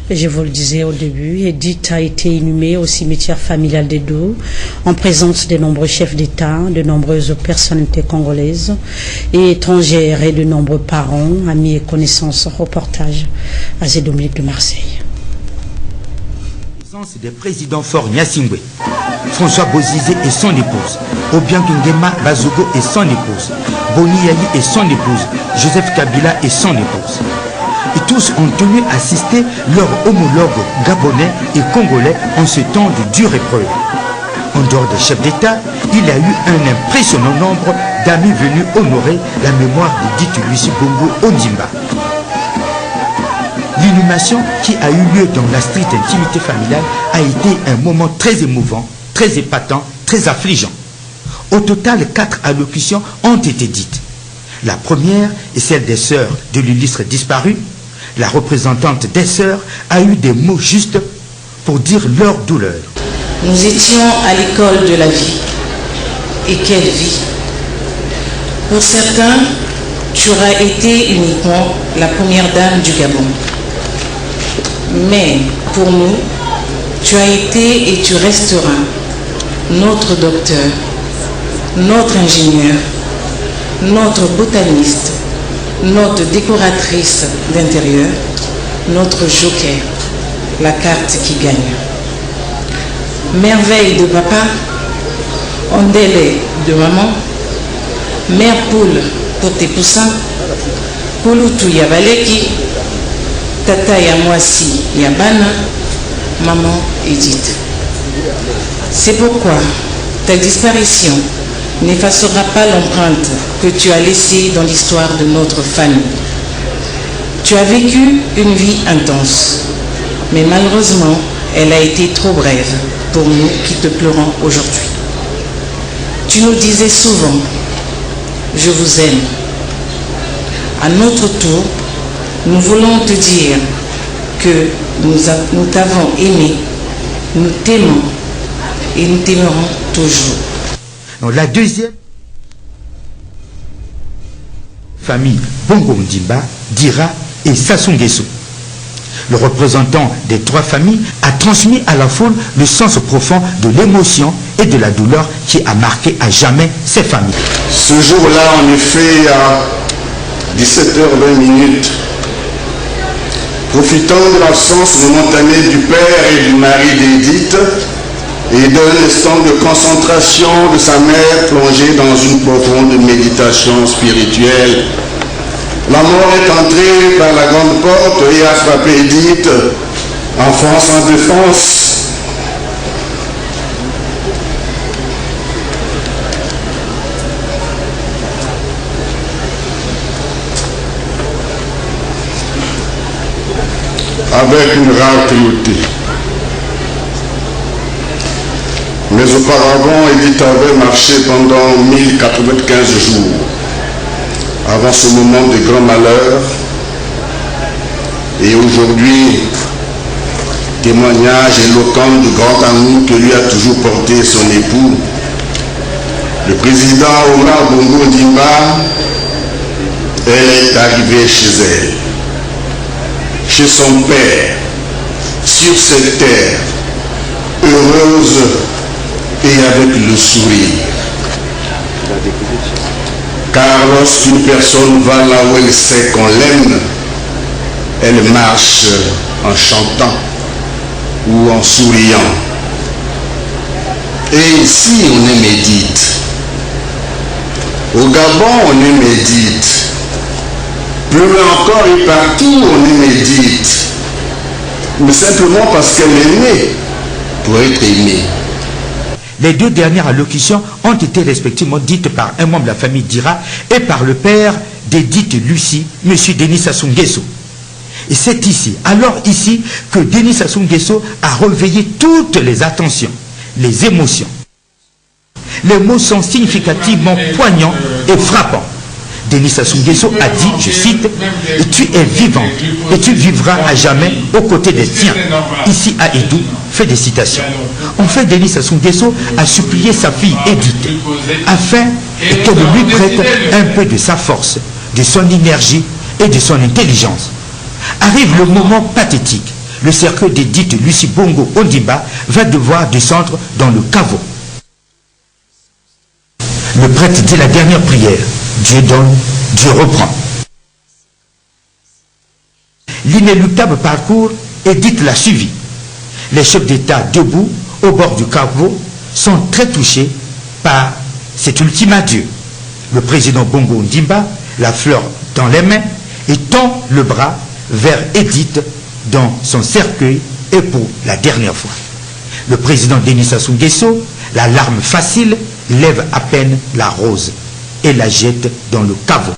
Je vous le disais au début, Edith a été inhumée au cimetière familial d'Edo en présence de nombreux chefs d'État, de nombreuses personnalités congolaises et étrangères et de nombreux parents, amis et connaissances. Reportage à Zé-Dominique de Marseille. Des présidents forts Nyassingwe, François Bozizé et son épouse, Obiang Nguema Bazogo et son épouse, Boni Yali et son épouse, Joseph Kabila et son épouse. Et tous ont tenu à assister leurs homologues gabonais et congolais en ce temps de dure épreuve. En dehors des chefs d'État, il y a eu un impressionnant nombre d'amis venus honorer la mémoire de Dite Lucie Bongo Ondimba. L'inhumation qui a eu lieu dans la stricte intimité familiale a été un moment très émouvant, très épatant, très affligeant. Au total, 4 allocutions ont été dites. La première est celle des sœurs de l'illustre disparu. La représentante des sœurs a eu des mots justes pour dire leur douleur. Nous étions à l'école de la vie. Et quelle vie! Pour certains, tu auras été uniquement la première dame du Gabon. Mais pour nous, tu as été et tu resteras notre docteur, notre ingénieur, notre botaniste, notre décoratrice d'intérieur, notre joker, la carte qui gagne. Merveille de papa, ondele de maman, mère poule pour tes poussins, Kulutu Yabaleki, Tata Yamwasi Yabana, maman Edith. C'est pourquoi ta disparition n'effacera pas l'empreinte que tu as laissée dans l'histoire de notre famille. Tu as vécu une vie intense, mais malheureusement, elle a été trop brève pour nous qui te pleurons aujourd'hui. Tu nous disais souvent, je vous aime. À notre tour, nous voulons te dire que nous t'avons aimé, nous t'aimons et nous t'aimerons toujours. Donc, la deuxième famille Bongo Ondimba, Dira et Sassou Nguesso. Le représentant des 3 familles a transmis à la foule le sens profond de l'émotion et de la douleur qui a marqué à jamais ces familles. Ce jour-là, en effet, à 17h20, profitant de l'absence momentanée du père et du mari d'Edith et d'un instant de concentration de sa mère plongée dans une profonde méditation spirituelle, la mort est entrée par la grande porte et a frappé Edith, enfant sans défense. Avec une rare cruauté. Mais auparavant, Edith avait marché pendant 1095 jours. Avant ce moment de grand malheur, et aujourd'hui, témoignage éloquent du grand amour que lui a toujours porté son époux, le président Omar Bongo Ondimba, elle est arrivée chez elle, chez son père, sur cette terre, heureuse et avec le sourire. Car lorsqu'une personne va là où elle sait qu'on l'aime, elle marche en chantant ou en souriant. Et ici, on aime Edith. Au Gabon, on aime Edith. Plus loin encore et partout, on aime Edith. Mais simplement parce qu'elle est née pour être aimée. Les 2 dernières allocutions ont été respectivement dites par un membre de la famille Dira et par le père d'Edith Lucie, M. Denis Sassou Nguesso. Et c'est ici, alors ici, que Denis Sassou Nguesso a réveillé toutes les attentions, les émotions. Les mots sont significativement poignants et frappants. Denis Sassou Nguesso a dit, je cite, « Tu es vivant et tu vivras à jamais aux côtés des tiens ». Ici à Edou, fait des citations. En fait, Denis Sassou Nguesso a supplié sa fille Edith afin qu'elle lui prête un peu de sa force, de son énergie et de son intelligence. Arrive le moment pathétique le cercueil d'Edith Lucie Bongo Ondimba va devoir descendre dans le caveau. Le prêtre dit la dernière prière. Dieu donne, Dieu reprend. L'inéluctable parcours, Edith l'a suivi. Les chefs d'État debout au bord du caveau sont très touchés par cet ultime adieu. Le président Bongo Ondimba, la fleur dans les mains, et tend le bras vers Edith dans son cercueil et pour la dernière fois. Le président Denis Sassou Nguesso, la larme facile, lève à peine la rose et la jette dans le caveau.